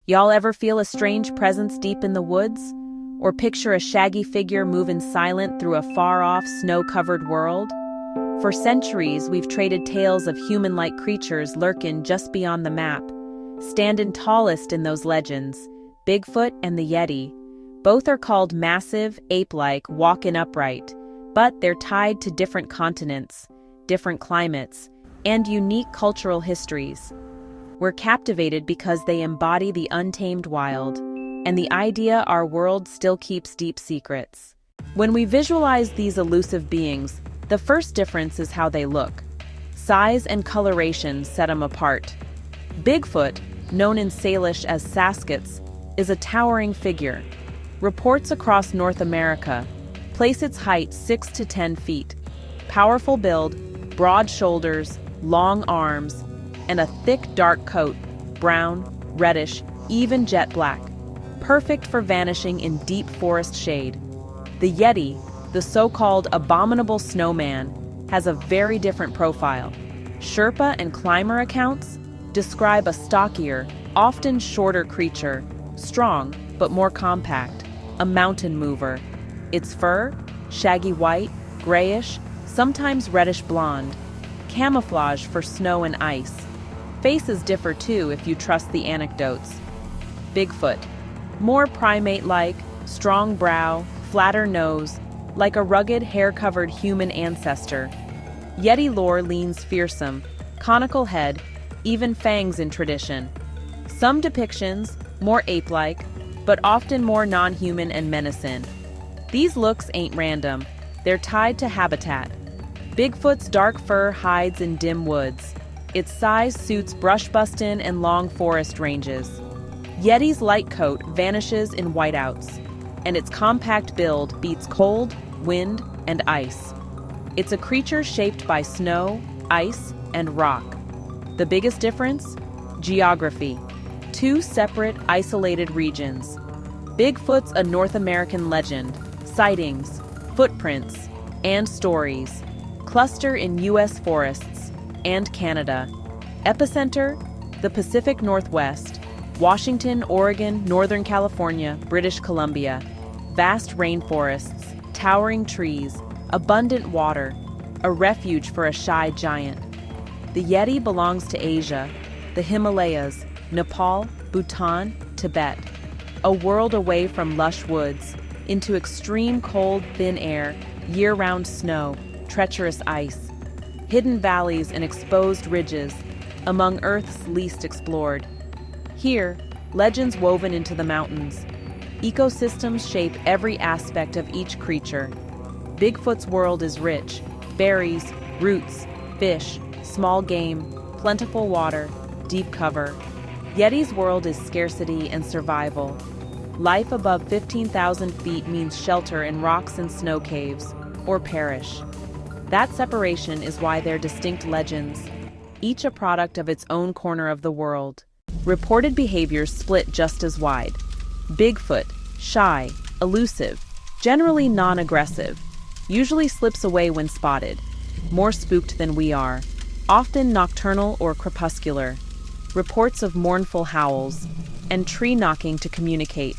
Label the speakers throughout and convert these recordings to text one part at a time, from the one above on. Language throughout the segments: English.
Speaker 1: Y'all ever feel a strange presence deep in the woods? Or picture a shaggy figure moving silent through a far-off, snow-covered world? For centuries, we've traded tales of human-like creatures lurking just beyond the map. Standing tallest in those legends, Bigfoot and the Yeti. Both are called massive, ape-like, walking upright, but they're tied to different continents, different climates, and unique cultural histories. We're captivated because they embody the untamed wild, and the idea our world still keeps deep secrets. When we visualize these elusive beings, the first difference is how they look. Size and coloration set them apart. Bigfoot, known in Salish as Saskats, is a towering figure. Reports across North America place its height 6 to 10 feet. Powerful build, broad shoulders, long arms, and a thick dark coat, brown, reddish, even jet black, perfect for vanishing in deep forest shade. The Yeti, the so-called abominable snowman, has a very different profile. Sherpa and climber accounts describe a stockier, often shorter creature, strong but more compact, a mountain mover. Its fur, shaggy white, grayish, sometimes reddish blonde, camouflage for snow and ice. Faces differ too if you trust the anecdotes. Bigfoot, more primate-like, strong brow, flatter nose, like a rugged, hair-covered human ancestor. Yeti lore leans fearsome, conical head, even fangs in tradition. Some depictions, more ape-like, but often more non-human and menacing. These looks ain't random, they're tied to habitat. Bigfoot's dark fur hides in dim woods. Its size suits brush-bustin' and long forest ranges. Yeti's light coat vanishes in whiteouts, and its compact build beats cold, wind, and ice. It's a creature shaped by snow, ice, and rock. The biggest difference? Geography. Two separate, isolated regions. Bigfoot's a North American legend. Sightings, footprints, and stories cluster in U.S. forests and Canada. Epicenter, the Pacific Northwest, Washington, Oregon, Northern California, British Columbia. Vast rainforests, towering trees, abundant water, a refuge for a shy giant. The Yeti belongs to Asia, the Himalayas, Nepal, Bhutan, Tibet. A world away from lush woods, into extreme cold, thin air, year-round snow, treacherous ice, hidden valleys and exposed ridges, among Earth's least explored. Here, legends woven into the mountains. Ecosystems shape every aspect of each creature. Bigfoot's world is rich: berries, roots, fish, small game, plentiful water, deep cover. Yeti's world is scarcity and survival. Life above 15,000 feet means shelter in rocks and snow caves, or perish. That separation is why they're distinct legends, each a product of its own corner of the world. Reported behaviors split just as wide. Bigfoot, shy, elusive, generally non-aggressive, usually slips away when spotted, more spooked than we are, often nocturnal or crepuscular. Reports of mournful howls, and tree knocking to communicate.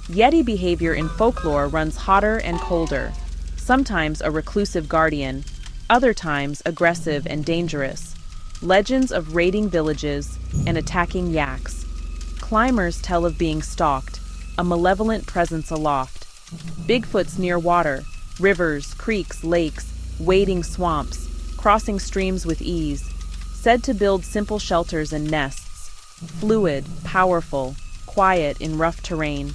Speaker 1: Yeti behavior in folklore runs hotter and colder, sometimes a reclusive guardian, other times aggressive and dangerous. Legends of raiding villages and attacking yaks. Climbers tell of being stalked, a malevolent presence aloft. Bigfoot's near water, rivers, creeks, lakes, wading swamps, crossing streams with ease, said to build simple shelters and nests. Fluid, powerful, quiet in rough terrain.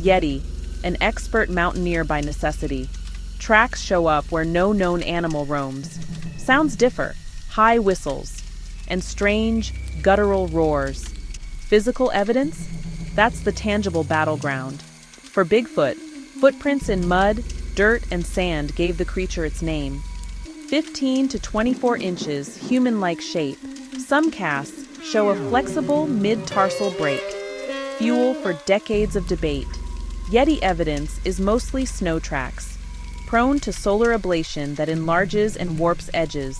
Speaker 1: Yeti, an expert mountaineer by necessity. Tracks show up where no known animal roams. Sounds differ, high whistles, and strange, guttural roars. Physical evidence? That's the tangible battleground. For Bigfoot, footprints in mud, dirt, and sand gave the creature its name. 15 to 24 inches, human-like shape. Some casts show a flexible mid-tarsal break, fuel for decades of debate. Yeti evidence is mostly snow tracks, prone to solar ablation that enlarges and warps edges.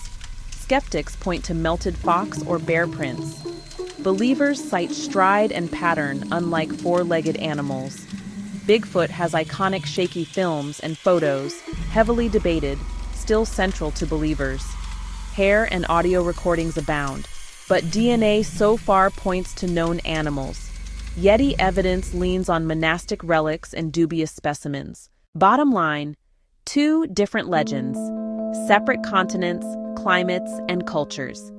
Speaker 1: skeptics point to melted fox or bear prints. Believers cite stride and pattern unlike four-legged animals. Bigfoot has iconic shaky films and photos, heavily debated, still central to believers. Hair and audio recordings abound, but DNA so far points to known animals. Yeti evidence leans on monastic relics and dubious specimens. Bottom line, two different legends, separate continents, climates, and cultures.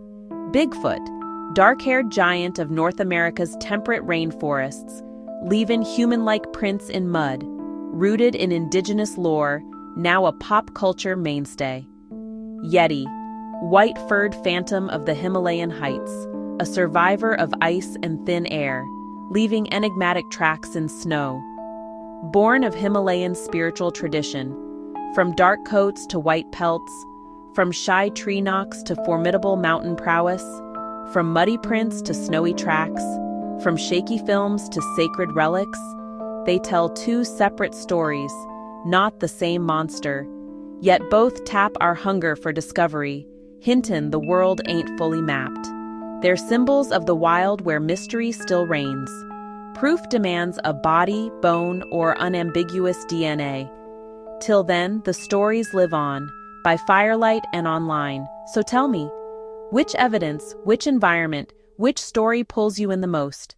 Speaker 1: Bigfoot, dark-haired giant of North America's temperate rainforests, leaving human-like prints in mud, rooted in indigenous lore, now a pop culture mainstay. Yeti, white-furred phantom of the Himalayan heights, a survivor of ice and thin air, leaving enigmatic tracks in snow. Born of Himalayan spiritual tradition, from dark coats to white pelts, from shy tree knocks to formidable mountain prowess, from muddy prints to snowy tracks, from shaky films to sacred relics, they tell two separate stories, not the same monster, yet both tap our hunger for discovery, hintin' the world ain't fully mapped. They're symbols of the wild where mystery still reigns. Proof demands a body, bone, or unambiguous DNA. Till then, the stories live on, by firelight and online. So tell me, which evidence, which environment, which story pulls you in the most?